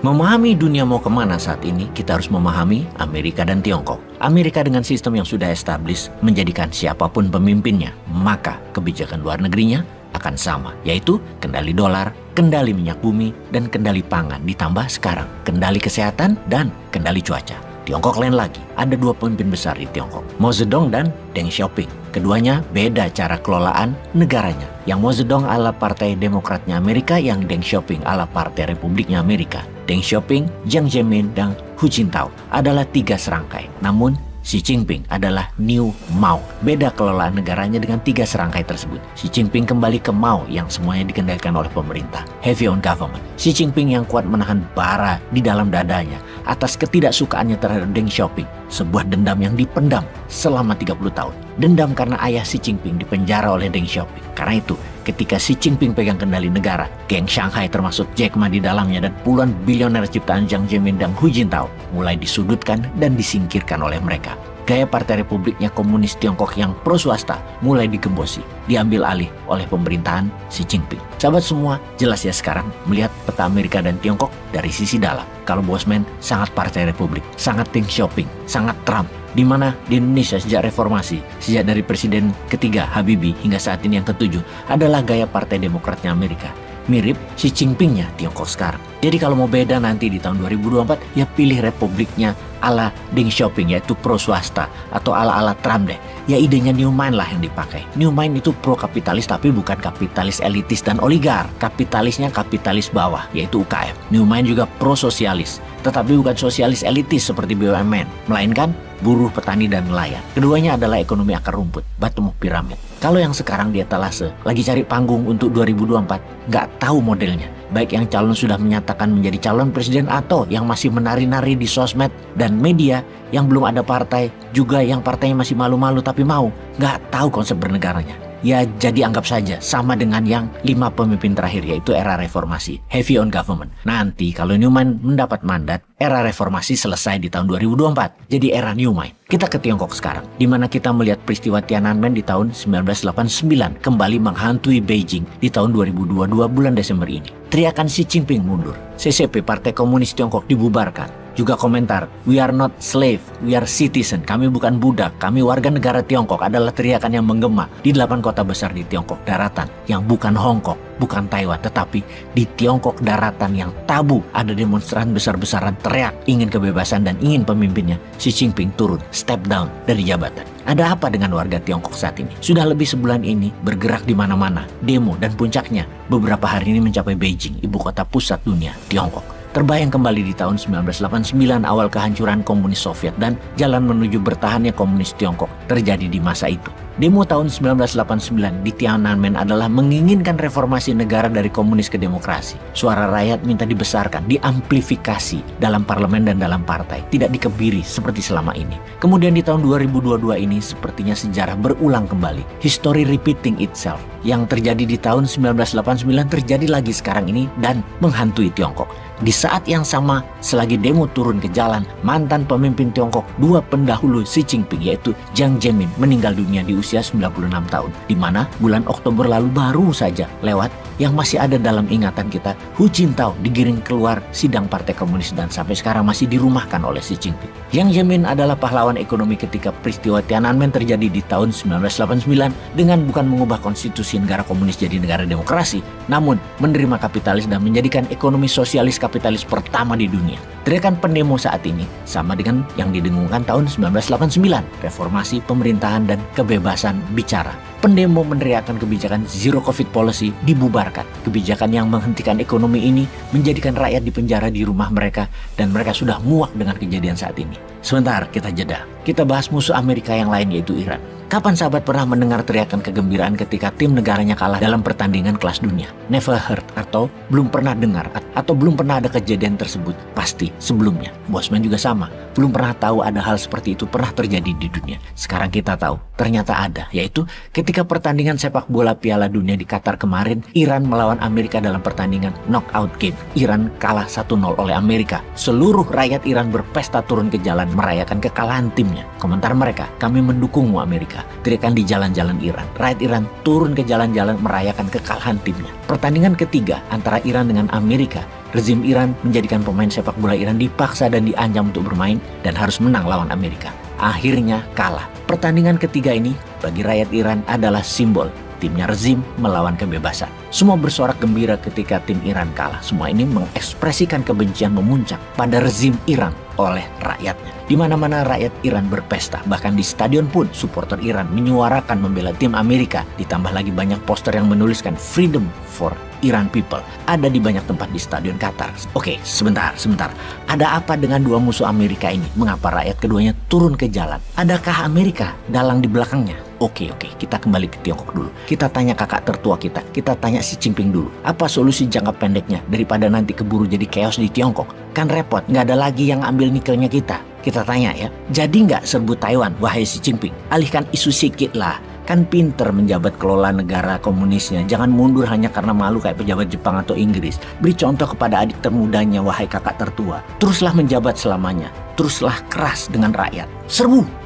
Memahami dunia mau kemana saat ini, kita harus memahami Amerika dan Tiongkok. Amerika dengan sistem yang sudah established menjadikan siapapun pemimpinnya, maka kebijakan luar negerinya akan sama, yaitu kendali dolar, kendali minyak bumi, dan kendali pangan, ditambah sekarang kendali kesehatan dan kendali cuaca. Tiongkok lain lagi, ada dua pemimpin besar di Tiongkok, Mao Zedong dan Deng Xiaoping. Keduanya beda cara kelolaan negaranya. Yang Mao Zedong ala Partai Demokratnya Amerika, yang Deng Xiaoping ala Partai Republiknya Amerika. Deng Xiaoping, Jiang Zemin, dan Hu Jintao adalah tiga serangkai. Namun Xi Jinping adalah New Mao. Beda kelolaan negaranya dengan tiga serangkai tersebut. Xi Jinping kembali ke Mao yang semuanya dikendalikan oleh pemerintah, heavy on government. Xi Jinping yang kuat menahan bara di dalam dadanya atas ketidaksukaannya terhadap Deng Xiaoping, sebuah dendam yang dipendam selama 30 tahun. Dendam karena ayah Xi Jinping dipenjara oleh Deng Xiaoping. Karena itu, ketika Xi Jinping pegang kendali negara, geng Shanghai termasuk Jack Ma di dalamnya dan puluhan bilioner ciptaan Jiang Zemin dan Hu Jintao mulai disudutkan dan disingkirkan oleh mereka. Gaya Partai Republiknya Komunis Tiongkok yang pro swasta mulai digembosi, diambil alih oleh pemerintahan Xi Jinping. Sahabat semua, jelas ya sekarang melihat peta Amerika dan Tiongkok dari sisi dalam. Kalau Bosman sangat Partai Republik, sangat Deng Xiaoping, sangat Trump. Di mana di Indonesia sejak reformasi, sejak dari Presiden ketiga Habibie hingga saat ini yang ketujuh adalah gaya Partai Demokratnya Amerika. Mirip Xi Jinpingnya Tiongkok sekarang. Jadi kalau mau beda nanti di tahun 2024, ya pilih republiknya ala Deng Xiaoping, yaitu pro swasta, atau ala Trump deh. Ya idenya New Mind lah yang dipakai. New Mind itu pro kapitalis tapi bukan kapitalis elitis dan oligar. Kapitalisnya kapitalis bawah, yaitu UKM. New Mind juga pro sosialis, tetapi bukan sosialis elitis seperti BUMN, melainkan buruh, petani, dan nelayan. Keduanya adalah ekonomi akar rumput, bottom of pyramid. Kalau yang sekarang di etalase lagi cari panggung untuk 2024, nggak tahu modelnya. Baik yang calon sudah menyatakan menjadi calon presiden atau yang masih menari-nari di sosmed dan media, yang belum ada partai, juga yang partainya masih malu-malu tapi mau, nggak tahu konsep bernegaranya. Ya jadi anggap saja sama dengan yang 5 pemimpin terakhir, yaitu era reformasi, heavy on government. Nanti kalau New Mind mendapat mandat, era reformasi selesai di tahun 2024. Jadi era New Mind. Kita ke Tiongkok sekarang, di mana kita melihat peristiwa Tiananmen di tahun 1989 kembali menghantui Beijing di tahun 2022 bulan Desember ini. Teriakan Xi Jinping mundur, CCP Partai Komunis Tiongkok dibubarkan. Juga komentar, "We are not slave, we are citizen." Kami bukan budak, kami warga negara Tiongkok, adalah teriakan yang menggema di 8 kota besar di Tiongkok daratan, yang bukan Hong Kong, bukan Taiwan, tetapi di Tiongkok daratan yang tabu. Ada demonstran besar-besaran teriak ingin kebebasan dan ingin pemimpinnya Xi Jinping turun, step down dari jabatan. Ada apa dengan warga Tiongkok saat ini? Sudah lebih sebulan ini bergerak di mana-mana, demo, dan puncaknya beberapa hari ini mencapai Beijing, ibu kota pusat dunia, Tiongkok. Terbayang kembali di tahun 1989 awal kehancuran komunis Soviet dan jalan menuju bertahannya komunis Tiongkok terjadi di masa itu. Demo tahun 1989 di Tiananmen adalah menginginkan reformasi negara dari komunis ke demokrasi. Suara rakyat minta dibesarkan, diamplifikasi dalam parlemen dan dalam partai, tidak dikebiri seperti selama ini. Kemudian di tahun 2022 ini sepertinya sejarah berulang kembali. History repeating itself. Yang terjadi di tahun 1989 terjadi lagi sekarang ini dan menghantui Tiongkok. Di saat yang sama, selagi demo turun ke jalan, mantan pemimpin Tiongkok, 2 pendahulu Xi Jinping, yaitu Jiang Zemin, meninggal dunia di usia 96 tahun. Di mana bulan Oktober lalu baru saja lewat, yang masih ada dalam ingatan kita, Hu Jintao digiring keluar sidang Partai Komunis dan sampai sekarang masih dirumahkan oleh Xi Jinping. Jiang Zemin adalah pahlawan ekonomi ketika peristiwa Tiananmen terjadi di tahun 1989 dengan bukan mengubah konstitusi negara komunis jadi negara demokrasi, namun menerima kapitalis dan menjadikan ekonomi sosialis kapitalis pertama di dunia. Teriakan pendemo saat ini sama dengan yang didengungkan tahun 1989, reformasi pemerintahan dan kebebasan bicara. Pendemo meneriakkan kebijakan zero covid policy dibubarkan. Kebijakan yang menghentikan ekonomi ini menjadikan rakyat di penjara di rumah mereka dan mereka sudah muak dengan kejadian saat ini. Sebentar, kita jeda. Kita bahas musuh Amerika yang lain, yaitu Iran. Kapan sahabat pernah mendengar teriakan kegembiraan ketika tim negaranya kalah dalam pertandingan kelas dunia? Never heard, atau belum pernah dengar, atau belum pernah ada kejadian tersebut. Pasti sebelumnya. Bosman juga sama. Belum pernah tahu ada hal seperti itu pernah terjadi di dunia. Sekarang kita tahu, ternyata ada. Yaitu ketika pertandingan sepak bola Piala Dunia di Qatar kemarin, Iran melawan Amerika dalam pertandingan knockout game. Iran kalah 1-0 oleh Amerika. Seluruh rakyat Iran berpesta turun ke jalan merayakan kekalahan timnya. Komentar mereka, "Kami mendukungmu Amerika." Amerika. Teriakan di jalan-jalan Iran. Rakyat Iran turun ke jalan-jalan merayakan kekalahan timnya. Pertandingan ketiga antara Iran dengan Amerika, rezim Iran menjadikan pemain sepak bola Iran dipaksa dan diancam untuk bermain dan harus menang lawan Amerika. Akhirnya kalah. Pertandingan ketiga ini bagi rakyat Iran adalah simbol timnya rezim melawan kebebasan. Semua bersorak gembira ketika tim Iran kalah. Semua ini mengekspresikan kebencian memuncak pada rezim Iran oleh rakyatnya. Di mana-mana rakyat Iran berpesta. Bahkan di stadion pun supporter Iran menyuarakan membela tim Amerika. Ditambah lagi banyak poster yang menuliskan Freedom for Iran People. Ada di banyak tempat di stadion Qatar. Oke, sebentar. Ada apa dengan dua musuh Amerika ini? Mengapa rakyat keduanya turun ke jalan? Adakah Amerika dalang di belakangnya? Oke, kita kembali ke Tiongkok dulu. Kita tanya kakak tertua kita tanya Xi Jinping dulu. Apa solusi jangka pendeknya daripada nanti keburu jadi chaos di Tiongkok? Kan repot, nggak ada lagi yang ambil nikelnya kita. Kita tanya ya, jadi nggak serbu Taiwan, wahai Xi Jinping? Alihkan isu sikit lah. Kan pinter menjabat kelola negara komunisnya. Jangan mundur hanya karena malu kayak pejabat Jepang atau Inggris. Beri contoh kepada adik termudanya, wahai kakak tertua. Teruslah menjabat selamanya. Teruslah keras dengan rakyat. Serbu!